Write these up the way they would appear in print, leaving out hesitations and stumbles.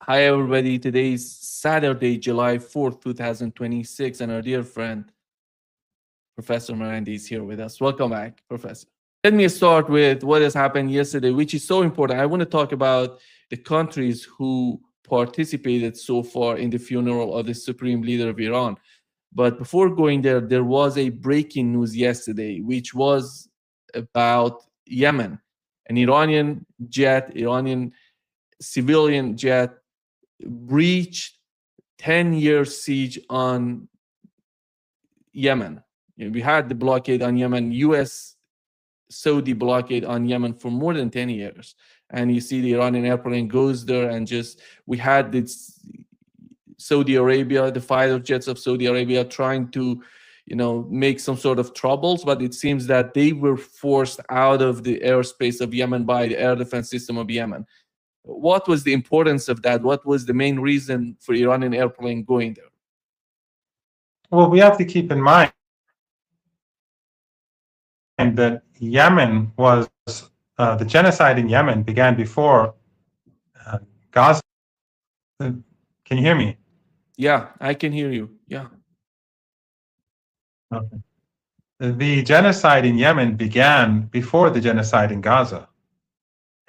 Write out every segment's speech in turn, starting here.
Hi, everybody. Today is Saturday, July 4th, 2026, and our dear friend, Professor Marandi, is here with us. Welcome back, Professor. Let me start with what has happened yesterday, which is so important. I want to talk about the countries who participated so far in the funeral of the Supreme Leader of Iran. But before going there, there was a breaking news yesterday, which was about Yemen. An Iranian civilian jet breached 10-year siege on Yemen. We had the blockade on Yemen, US Saudi blockade on Yemen for more than 10 years. And you see the Iranian airplane goes there and we had this Saudi Arabia, the fighter jets of Saudi Arabia trying to, make some sort of troubles, but it seems that they were forced out of the airspace of Yemen by the air defense system of Yemen. What was the importance of that? What was the main reason for Iranian airplane going there? Well, we have to keep in mind that Yemen was, the genocide in Yemen began before Gaza. Can you hear me? Yeah, I can hear you. Yeah. Okay. The genocide in Yemen began before the genocide in Gaza.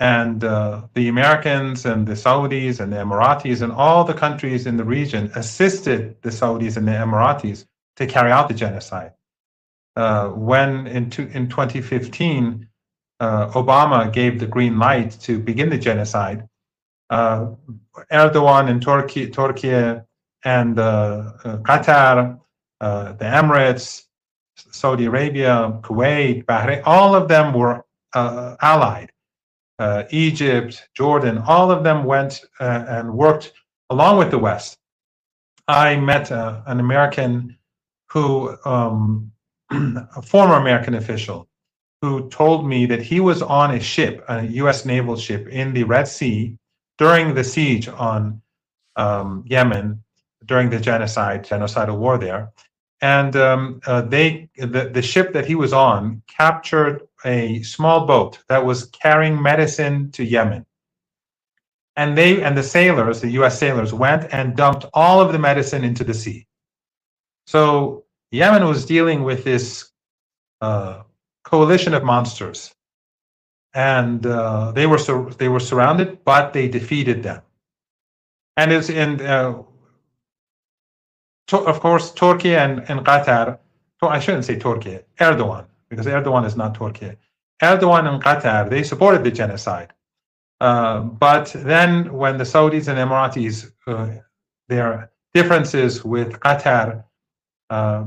And the Americans and the Saudis and the Emiratis and all the countries in the region assisted the Saudis and the Emiratis to carry out the genocide. When in 2015, Obama gave the green light to begin the genocide, Erdogan and Turkey and Qatar, the Emirates, Saudi Arabia, Kuwait, Bahrain, all of them were allied. Egypt, Jordan, all of them went and worked along with the West. I met an American who, a former American official, who told me that he was on a ship, a U.S. naval ship in the Red Sea during the siege on Yemen, during the genocidal war there. And the ship that he was on captured a small boat that was carrying medicine to Yemen. And the sailors, the U.S. sailors, went and dumped all of the medicine into the sea. So Yemen was dealing with this coalition of monsters, and they were surrounded, but they defeated them. And of course, Turkey and Qatar. I shouldn't say Turkey, Erdogan, because Erdogan is not Turkey. Erdogan and Qatar, they supported the genocide. But then when the Saudis and Emiratis, their differences with Qatar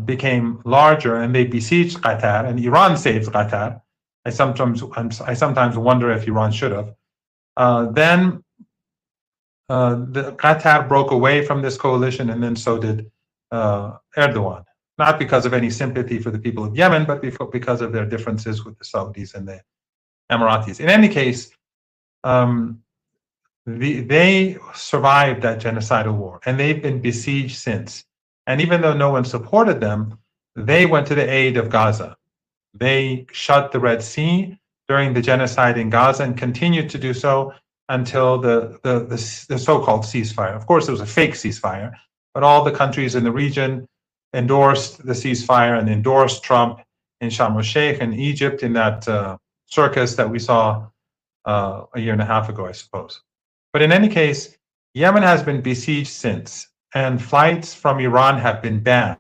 became larger and they besieged Qatar, and Iran saved Qatar. I sometimes wonder if Iran should have. Then the Qatar broke away from this coalition, and then so did Erdogan. Not because of any sympathy for the people of Yemen, but because of their differences with the Saudis and the Emiratis. In any case, they survived that genocidal war, and they've been besieged since. And even though no one supported them, they went to the aid of Gaza. They shut the Red Sea during the genocide in Gaza and continued to do so until the so-called ceasefire. Of course, it was a fake ceasefire, but all the countries in the region endorsed the ceasefire and endorsed Trump in Sharm el-Sheikh and Egypt in that circus that we saw a year and a half ago, I suppose. But in any case, Yemen has been besieged since, and flights from Iran have been banned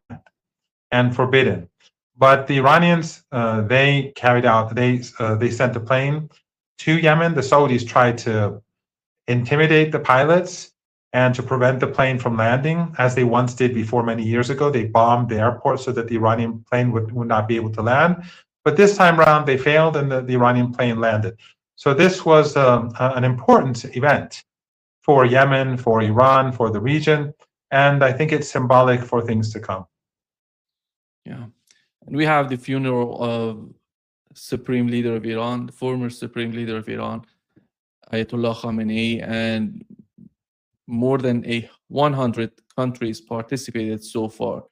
and forbidden. But the Iranians, they sent a plane to Yemen. The Saudis tried to intimidate the pilots and to prevent the plane from landing, as they once did before many years ago. They bombed the airport so that the Iranian plane would not be able to land. But this time around, they failed and the Iranian plane landed. So this was an important event for Yemen, for Iran, for the region, and I think it's symbolic for things to come. Yeah. And we have the funeral of Supreme Leader of Iran, the former Supreme Leader of Iran, Ayatollah Khamenei, and more than 100 countries participated so far.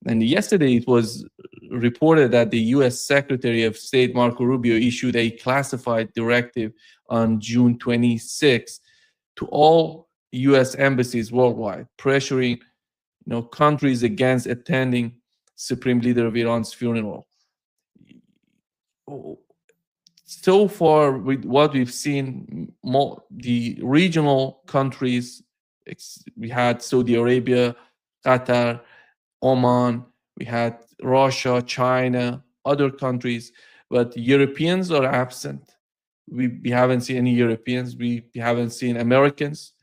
And yesterday it was reported that the US Secretary of State Marco Rubio issued a classified directive on June 26 to all U.S. embassies worldwide, pressuring countries against attending Supreme Leader of Iran's funeral. So far, with what we've seen, the regional countries, we had Saudi Arabia, Qatar, Oman, we had Russia, China, other countries, but Europeans are absent. We haven't seen any Europeans. We haven't seen Americans,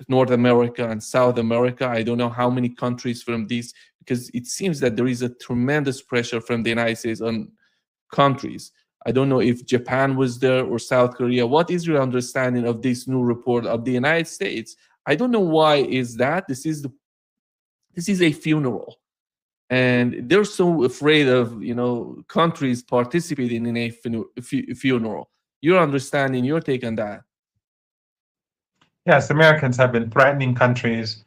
North America and South America. I don't know how many countries from these, because it seems that there is a tremendous pressure from the United States on countries. I don't know if Japan was there or South Korea. What is your understanding of this new report of the United States? I don't know why is that. This is a funeral, and they're so afraid of countries participating in a funeral. Your understanding, your take on that? Yes, Americans have been threatening countries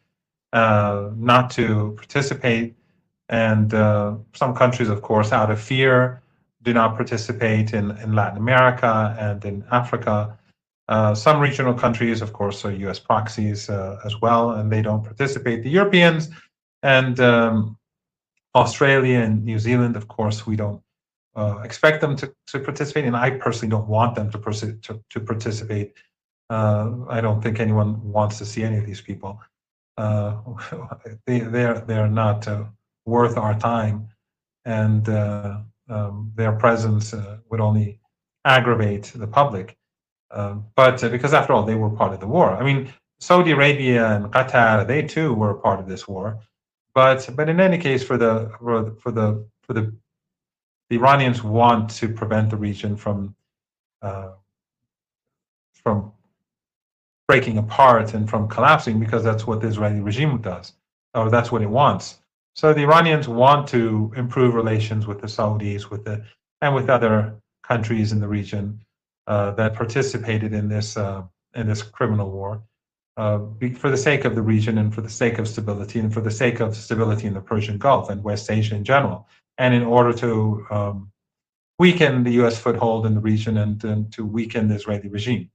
not to participate, and some countries, of course, out of fear, do not participate in Latin America and in Africa. Some regional countries, of course, are U.S. proxies as well, and they don't participate. The Europeans and Australia and New Zealand, of course, we don't expect them to participate, and I personally don't want them to participate. I don't think anyone wants to see any of these people. They're not worth our time, and their presence would only aggravate the public. But because after all, they were part of the war. I mean, Saudi Arabia and Qatar, they too were part of this war. But in any case, for the Iranians want to prevent the region from breaking apart and from collapsing, because that's what the Israeli regime does, or that's what it wants. So the Iranians want to improve relations with the Saudis, and with other countries in the region that participated in this criminal war, for the sake of the region and for the sake of stability and for the sake of stability in the Persian Gulf and West Asia in general, and in order to weaken the U.S. foothold in the region and to weaken the Israeli regime.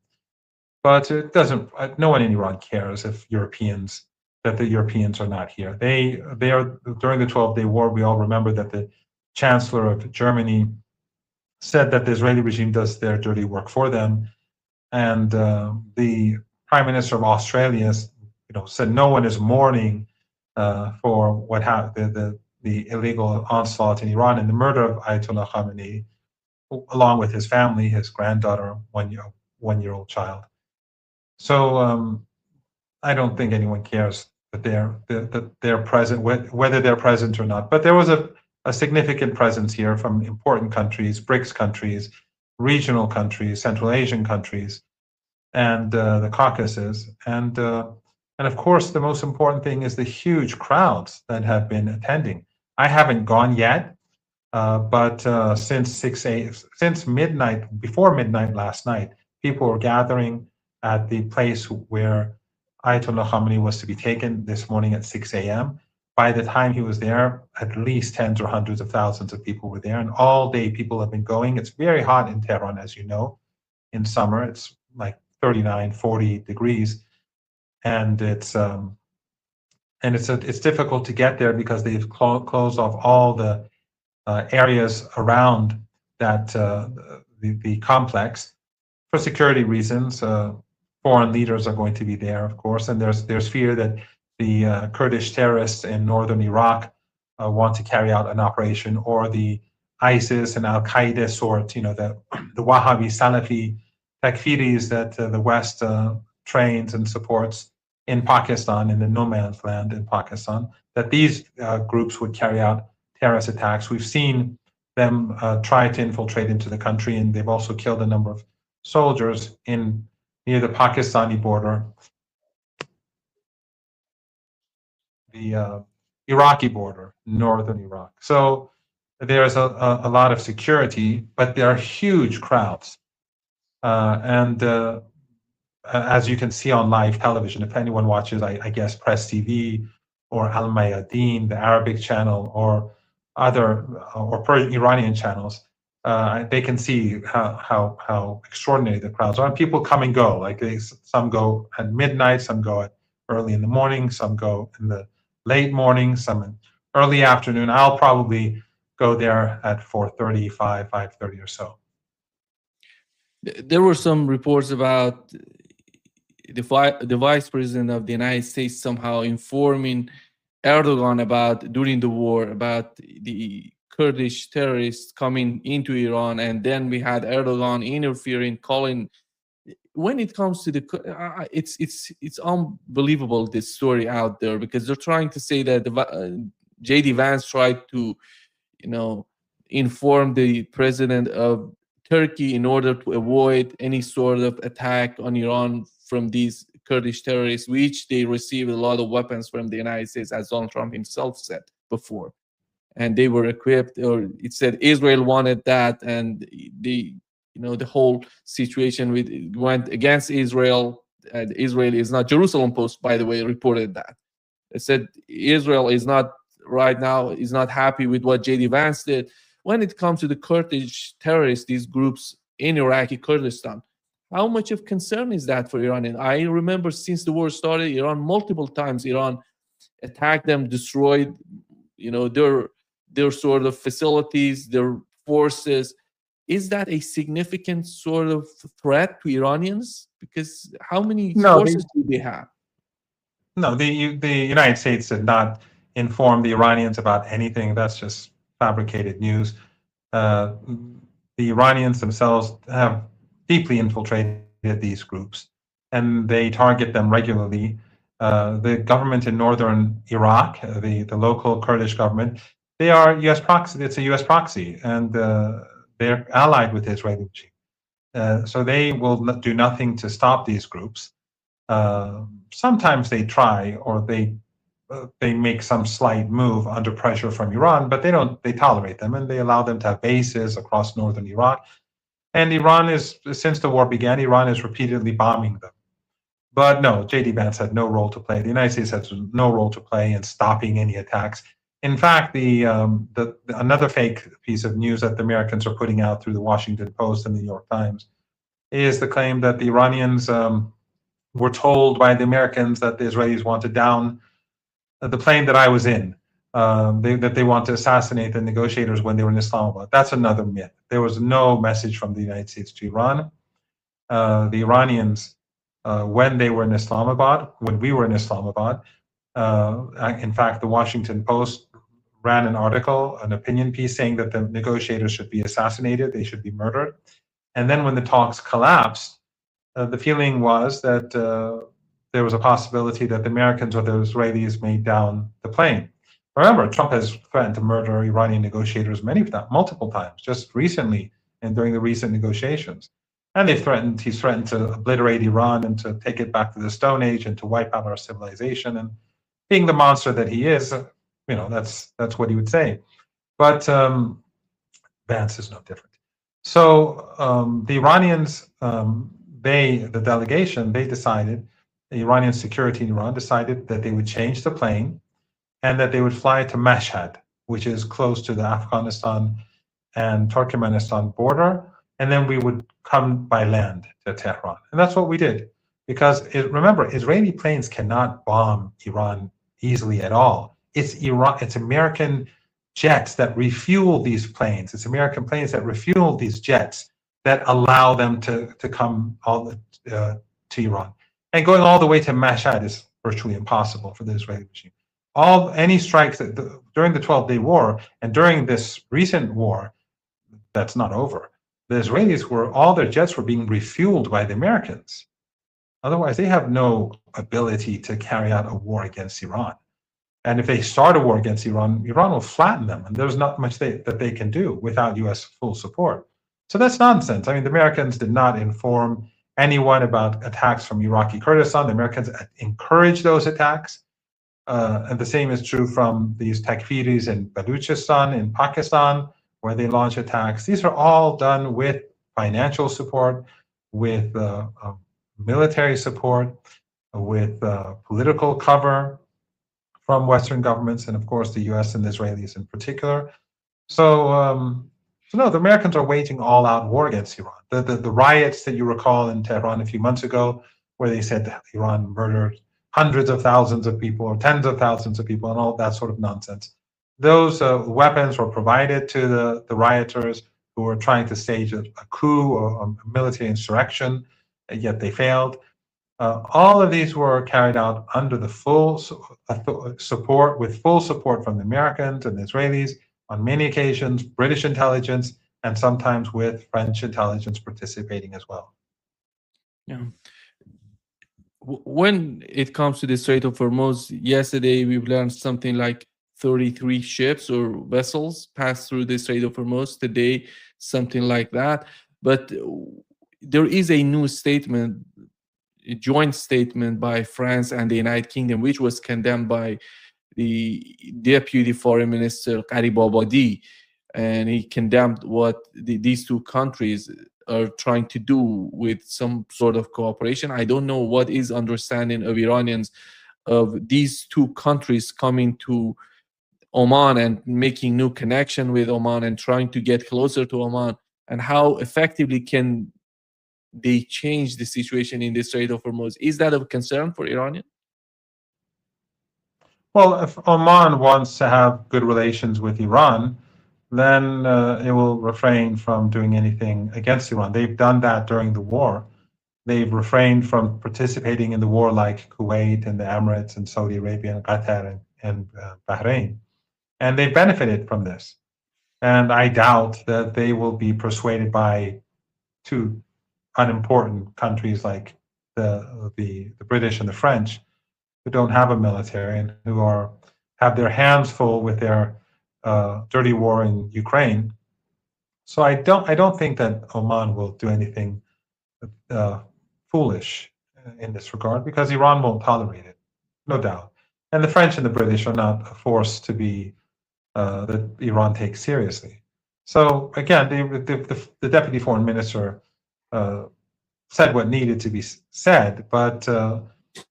But it doesn't. No one in Iran cares if the Europeans are not here. They are, during the 12-day war. We all remember that the Chancellor of Germany said that the Israeli regime does their dirty work for them, and the Prime Minister of Australia, said no one is mourning for what happened, the illegal onslaught in Iran and the murder of Ayatollah Khamenei, along with his family, his granddaughter, one-year-old child. So I don't think anyone cares that they're present, whether they're present or not. But there was a significant presence here from important countries, BRICS countries, regional countries, Central Asian countries, and the Caucasus. And of course, the most important thing is the huge crowds that have been attending. I haven't gone yet, but since midnight, before midnight last night, people were gathering at the place where Ayatollah Khamenei was to be taken this morning at 6 a.m. By the time he was there, at least tens or hundreds of thousands of people were there, and all day people have been going. It's very hot in Tehran, as you know. In summer, it's like 39, 40 degrees, and it's difficult to get there because they've closed off all the areas around that the complex for security reasons. Foreign leaders are going to be there, of course, and there's fear that the Kurdish terrorists in northern Iraq want to carry out an operation, or the ISIS and Al Qaeda sort, the Wahhabi Salafi Takfiris that the West trains and supports in Pakistan, in the no man's land in Pakistan, that these groups would carry out terrorist attacks. We've seen them try to infiltrate into the country, and they've also killed a number of soldiers near the Pakistani border, the Iraqi border, northern Iraq. So there's a lot of security, but there are huge crowds. And as you can see on live television, if anyone watches, I guess, Press TV or Al Mayadeen, the Arabic channel, or other or Iranian channels, they can see how extraordinary the crowds are. And people come and go. Like some go at midnight, some go at early in the morning, some go in the late morning, some in early afternoon. I'll probably go there at 4:30, 5:30 or so. There were some reports about the vice president of the United States somehow informing Erdogan about, during the war, about the Kurdish terrorists coming into Iran, and then we had Erdogan interfering, calling. When it comes to the, it's unbelievable, this story out there, because they're trying to say that J.D. Vance tried to, inform the president of Turkey in order to avoid any sort of attack on Iran from these Kurdish terrorists, which they received a lot of weapons from the United States, as Donald Trump himself said before. And they were equipped, or it said Israel wanted that, and the whole situation went against Israel. And Israel is not. Jerusalem Post, by the way, reported that. It said Israel is not happy with what J.D. Vance did. When it comes to the Kurdish terrorists, these groups in Iraqi Kurdistan, how much of concern is that for Iran? And I remember since the war started, multiple times attacked them, destroyed, their sort of facilities, their forces. Is that a significant sort of threat to Iranians? Because how many forces do they have? No, the United States did not inform the Iranians about anything. That's just fabricated news. The Iranians themselves have deeply infiltrated these groups, and they target them regularly. The government in northern Iraq, the local Kurdish government, they are U.S. proxy. It's a U.S. proxy, and they're allied with the Israeli regime. So they will do nothing to stop these groups. Sometimes they try, or they make some slight move under pressure from Iran, but they tolerate them, and they allow them to have bases across northern Iraq. And since the war began, Iran is repeatedly bombing them. But no, J.D. Vance had no role to play. The United States has no role to play in stopping any attacks. In fact, another fake piece of news that the Americans are putting out through the Washington Post and the New York Times is the claim that the Iranians were told by the Americans that the Israelis wanted down the plane that I was in, that they want to assassinate the negotiators when they were in Islamabad. That's another myth. There was no message from the United States to Iran. The Iranians, when they were in Islamabad, when we were in Islamabad, in fact, the Washington Post ran an article, an opinion piece, saying that the negotiators should be assassinated, they should be murdered. And then when the talks collapsed, the feeling was that there was a possibility that the Americans or the Israelis made down the plane. Remember, Trump has threatened to murder Iranian negotiators multiple times, just recently and during the recent negotiations. And he's threatened to obliterate Iran and to take it back to the Stone Age and to wipe out our civilization. And being the monster that he is, that's what he would say. But Vance is no different. So the Iranians, the delegation, the Iranian security in Iran decided that they would change the plane and that they would fly to Mashhad, which is close to the Afghanistan and Turkmenistan border, and then we would come by land to Tehran. And that's what we did. Because remember, Israeli planes cannot bomb Iran easily at all. It's American jets that refuel these planes. It's American planes that refuel these jets that allow them to come to Iran. And going all the way to Mashhad is virtually impossible for the Israeli regime. Any strikes during the 12-day war and during this recent war, that's not over. The Israelis all their jets were being refueled by the Americans. Otherwise, they have no ability to carry out a war against Iran. And if they start a war against Iran, Iran will flatten them, and there's not much that they can do without U.S. full support. So that's nonsense. I mean, the Americans did not inform anyone about attacks from Iraqi Kurdistan. The Americans encouraged those attacks. And the same is true from these Takfiris in Baluchistan, in Pakistan, where they launch attacks. These are all done with financial support, with military support, with political cover from Western governments, and of course the U.S. and the Israelis in particular. So So no, the Americans are waging all-out war against Iran. The riots that you recall in Tehran a few months ago, where they said that Iran murdered hundreds of thousands of people or tens of thousands of people and all that sort of nonsense. Those weapons were provided to the rioters who were trying to stage a coup or a military insurrection, yet they failed. All of these were carried out under the full support, with full support from the Americans and the Israelis on many occasions, British intelligence, and sometimes with French intelligence participating as well. Yeah. When it comes to the Strait of Hormuz, yesterday we've learned something like 33 ships or vessels passed through the Strait of Hormuz. Today, something like that. But there is a new statement, a joint statement by France and the United Kingdom, which was condemned by the Deputy Foreign Minister Qaribabadi, and he condemned what these two countries are trying to do with some sort of cooperation. I don't know what is understanding of Iranians of these two countries coming to Oman and making new connection with Oman and trying to get closer to Oman, and how effectively can they change the situation in the Strait of Hormuz. Is that of concern for Iranian? Well, if Oman wants to have good relations with Iran, then it will refrain from doing anything against Iran. They've done that during the war. They've refrained from participating in the war, like Kuwait and the Emirates and Saudi Arabia and Qatar and Bahrain. And they've benefited from this. And I doubt that they will be persuaded by two unimportant countries like the British and the French, who don't have a military and who have their hands full with their dirty war in Ukraine. So I don't think that Oman will do anything foolish in this regard, because Iran won't tolerate it, no doubt. And the French and the British are not a force to be that Iran takes seriously. So again, the deputy foreign minister said what needed to be said, but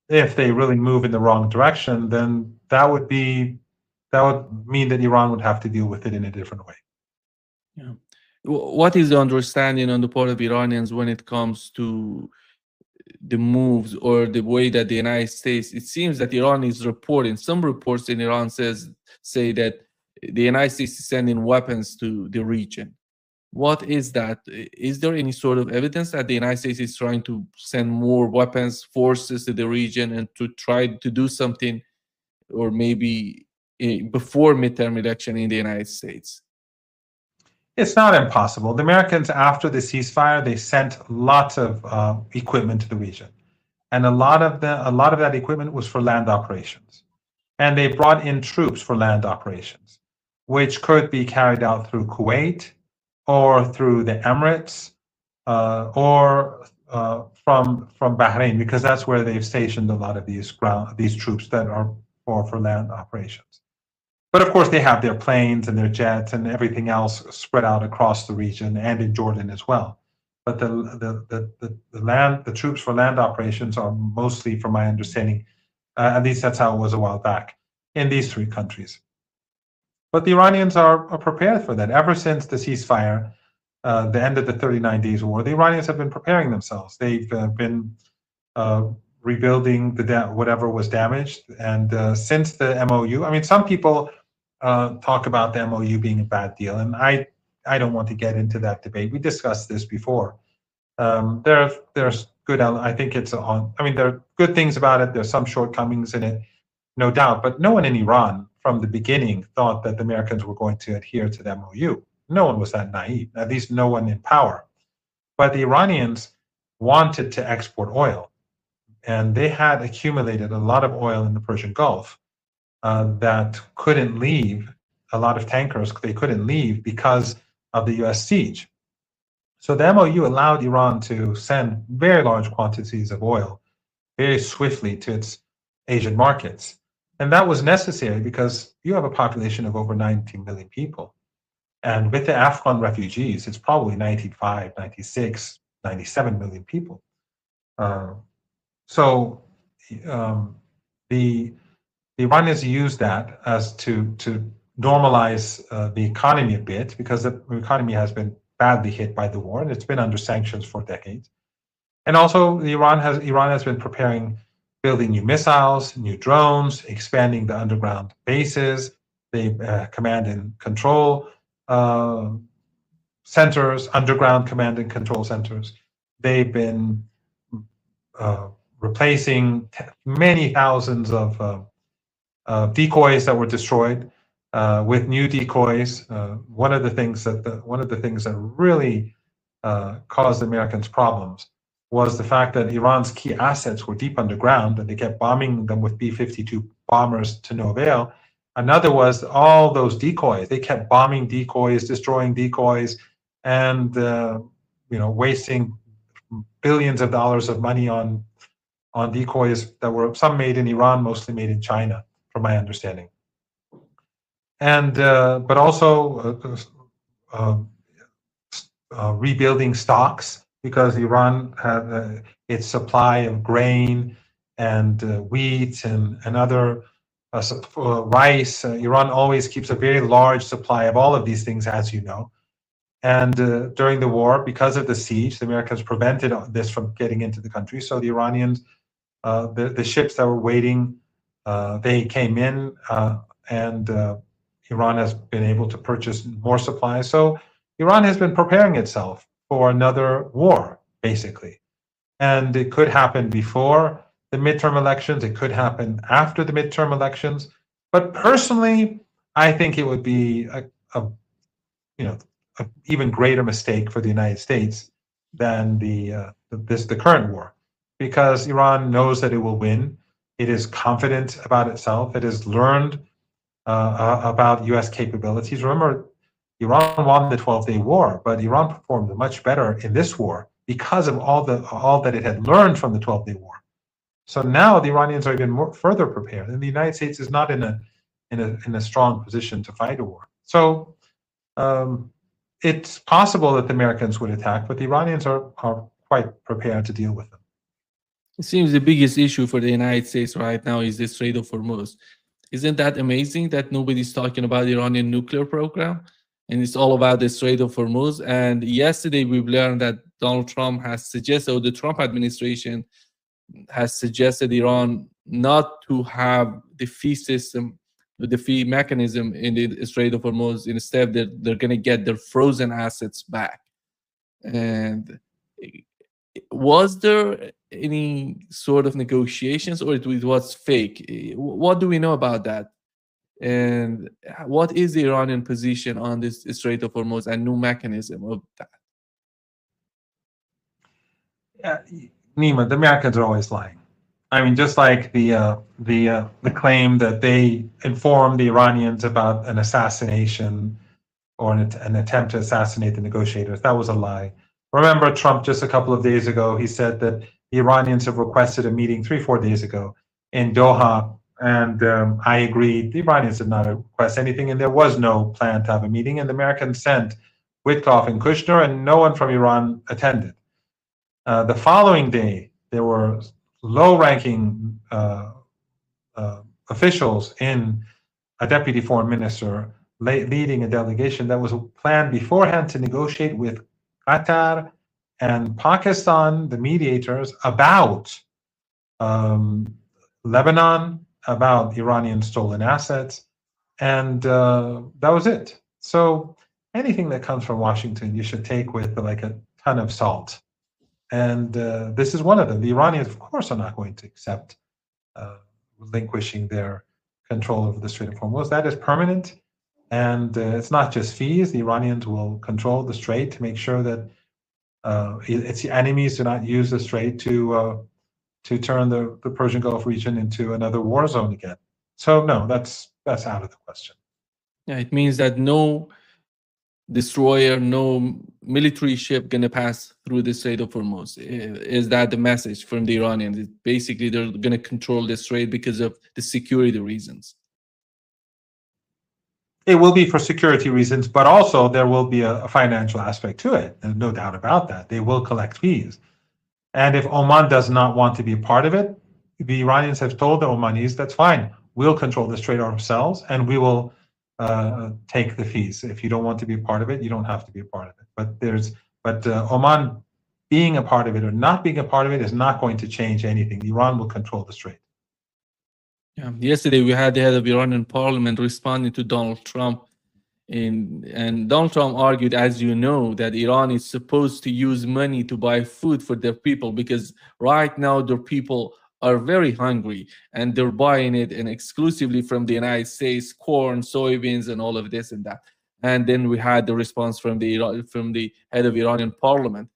if they really move in the wrong direction, then that would mean that Iran would have to deal with it in a different way. Yeah. What is the understanding on the part of Iranians when it comes to the moves or the way that the United States, it seems that Iran is reporting, some reports in Iran say that the United States is sending weapons to the region. What is that? Is there any sort of evidence that the United States is trying to send more weapons, forces to the region, and to try to do something, or maybe before midterm election in the United States? It's not impossible. The Americans, after the ceasefire, they sent lots of equipment to the region, and a lot of that equipment was for land operations, and they brought in troops for land operations, which could be carried out through Kuwait or through the Emirates or from Bahrain, because that's where they've stationed a lot of these troops that are for land operations. But of course, they have their planes and their jets and everything else spread out across the region and in Jordan as well. But the troops for land operations are mostly, from my understanding, at least that's how it was a while back, in these three countries. But the Iranians are prepared for that. Ever since the ceasefire, the end of the 39 days war, the Iranians have been preparing themselves. They've been rebuilding whatever was damaged. And since the MOU, I mean, some people talk about the MOU being a bad deal, and I don't want to get into that debate. We discussed this before. There's good. I think it's on. I mean, there are good things about it. There's some shortcomings in it, no doubt. But no one in Iran from the beginning thought that the Americans were going to adhere to the MOU. No one was that naive. At least no one in power. But the Iranians wanted to export oil, and they had accumulated a lot of oil in the Persian Gulf that couldn't leave. A lot of tankers, they couldn't leave because of the U.S. siege. So the MOU allowed Iran to send very large quantities of oil very swiftly to its Asian markets. And that was necessary because you have a population of over 90 million people. And with the Afghan refugees, it's probably 95, 96, 97 million people. So the Iranians used that as to normalize the economy a bit, because the economy has been badly hit by the war and it's been under sanctions for decades. And also, Iran has been preparing, building new missiles, new drones, expanding the underground bases. They command and control centers, underground command and control centers. They've been replacing many thousands of decoys that were destroyed with new decoys. One of the things that really caused the Americans problems was the fact that Iran's key assets were deep underground, and they kept bombing them with B-52 bombers to no avail. Another was all those decoys. They kept bombing decoys, destroying decoys, and wasting billions of dollars of money on decoys that were some made in Iran, mostly made in China, from my understanding. And but also rebuilding stocks, because Iran had its supply of grain and wheat and other rice. Iran always keeps a very large supply of all of these things, as you know. And during the war, because of the siege, the Americans prevented this from getting into the country. So the Iranians, the ships that were waiting, they came in, and Iran has been able to purchase more supplies. So Iran has been preparing itself for another war, basically. And it could happen before the midterm elections. It could happen after the midterm elections. But personally, I think it would be an even greater mistake for the United States than the current war, because Iran knows that it will win. It is confident about itself. It has learned about U.S. capabilities. Remember, Iran won the 12-day war, but Iran performed much better in this war because of all that it had learned from the 12-day war. So now the Iranians are even further prepared, and the United States is not in a strong position to fight a war. So it's possible that the Americans would attack, but the Iranians are quite prepared to deal with them. It seems the biggest issue for the United States right now is the Strait of Hormuz. Isn't that amazing that nobody's talking about the Iranian nuclear program? And it's all about the Strait of Hormuz. And yesterday we've learned that Donald Trump has suggested, or the Trump administration has suggested Iran not to have the fee system, the fee mechanism in the Strait of Hormuz. Instead, they're going to get their frozen assets back. And was there any sort of negotiations, or it was fake? What do we know about that? And what is the Iranian position on this Strait of Hormuz and new mechanism of that? Nima, the Americans are always lying. I mean, just like the claim that they informed the Iranians about an assassination or an attempt to assassinate the negotiators, that was a lie. Remember, Trump just a couple of days ago, he said that the Iranians have requested a meeting 3-4 days ago in Doha, and I agreed. The Iranians did not request anything, and there was no plan to have a meeting. And the Americans sent Witkoff and Kushner, and no one from Iran attended. The following day, there were low-ranking officials in a deputy foreign minister leading a delegation that was planned beforehand to negotiate with Qatar and Pakistan, the mediators, about Lebanon, about Iranian stolen assets, and that was it. So anything that comes from Washington, you should take with like a ton of salt. And this is one of them. The Iranians, of course, are not going to accept relinquishing their control over the Strait of Hormuz. That is permanent. And it's not just fees. The Iranians will control the strait to make sure that its enemies do not use the strait to turn the Persian Gulf region into another war zone again. So no, that's out of the question. Yeah, it means that no destroyer, no military ship going to pass through the Strait of Hormuz. Is that the message from the Iranians? Basically, they're going to control the strait because of the security reasons. It will be for security reasons, but also there will be a financial aspect to it. There's no doubt about that. They will collect fees. And if Oman does not want to be a part of it, the Iranians have told the Omanis, that's fine. We'll control the strait ourselves, and we will take the fees. If you don't want to be a part of it, you don't have to be a part of it. But Oman being a part of it or not being a part of it is not going to change anything. Iran will control the strait. Yeah. Yesterday, we had the head of Iranian parliament responding to Donald Trump. And Donald Trump argued, as you know, that Iran is supposed to use money to buy food for their people because right now their people are very hungry and they're buying it and exclusively from the United States, corn, soybeans, and all of this and that. And then we had the response from the head of Iranian parliament.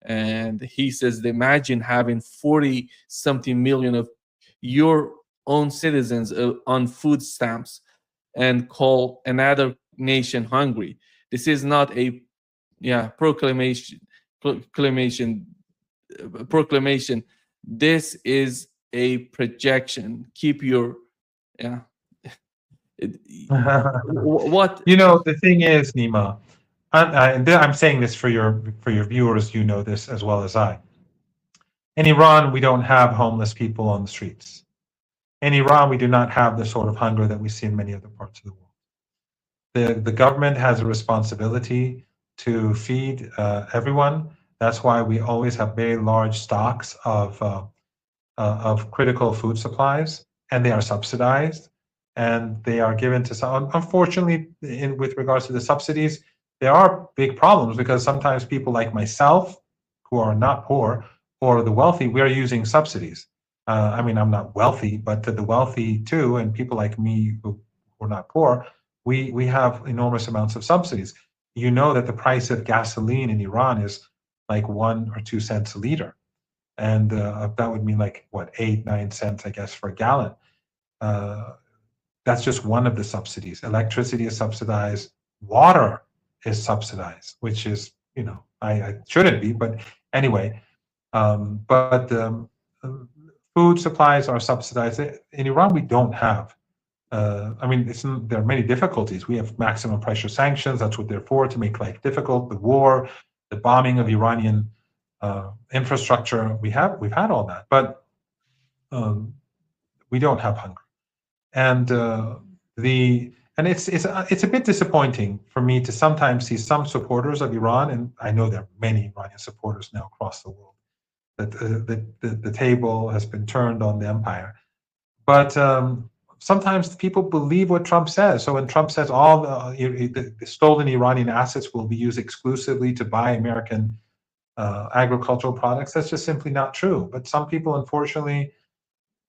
And he says, imagine having 40 something million of your own citizens on food stamps and call another nation hungry. This is not a proclamation. This is a projection. Keep your what the thing is, Nima, I'm saying this for your viewers, you know this as well as I. In Iran, we don't have homeless people on the streets. In Iran, we do not have the sort of hunger that we see in many other parts of the world. The government has a responsibility to feed everyone. That's why we always have very large stocks of critical food supplies, and they are subsidized, and they are given to some. Unfortunately, with regards to the subsidies, there are big problems because sometimes people like myself, who are not poor, or the wealthy, we are using subsidies. I mean, I'm not wealthy, but to the wealthy too, and people like me who are not poor, we have enormous amounts of subsidies. You know that the price of gasoline in Iran is like 1 or 2 cents a liter. And that would mean like, what, 8, 9 cents, I guess, for a gallon. That's just one of the subsidies. Electricity is subsidized. Water is subsidized, which is, I shouldn't be, but anyway. Food supplies are subsidized. In Iran, we don't have. There are many difficulties. We have maximum pressure sanctions. That's what they're for, to make life difficult. The war, the bombing of Iranian infrastructure. We've had all that, but we don't have hunger. And it's a bit disappointing for me to sometimes see some supporters of Iran, and I know there are many Iranian supporters now across the world, that the table has been turned on the empire. But sometimes people believe what Trump says. So when Trump says all the stolen Iranian assets will be used exclusively to buy American agricultural products, that's just simply not true. But some people, unfortunately,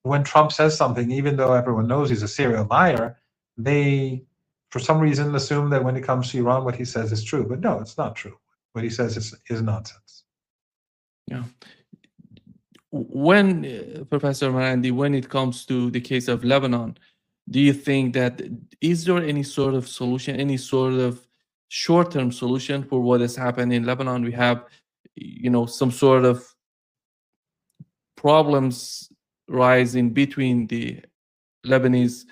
when Trump says something, even though everyone knows he's a serial liar, they, for some reason, assume that when it comes to Iran, what he says is true. But no, it's not true. What he says is nonsense. Yeah. When, Professor Marandi, when it comes to the case of Lebanon, do you think that is there any sort of solution, any sort of short-term solution for what has happened in Lebanon? We have, some sort of problems rising between the Lebanese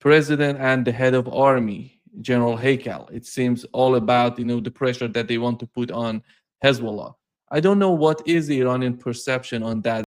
president and the head of army, General Haikal. It seems all about, the pressure that they want to put on Hezbollah. I don't know what is the Iranian perception on that.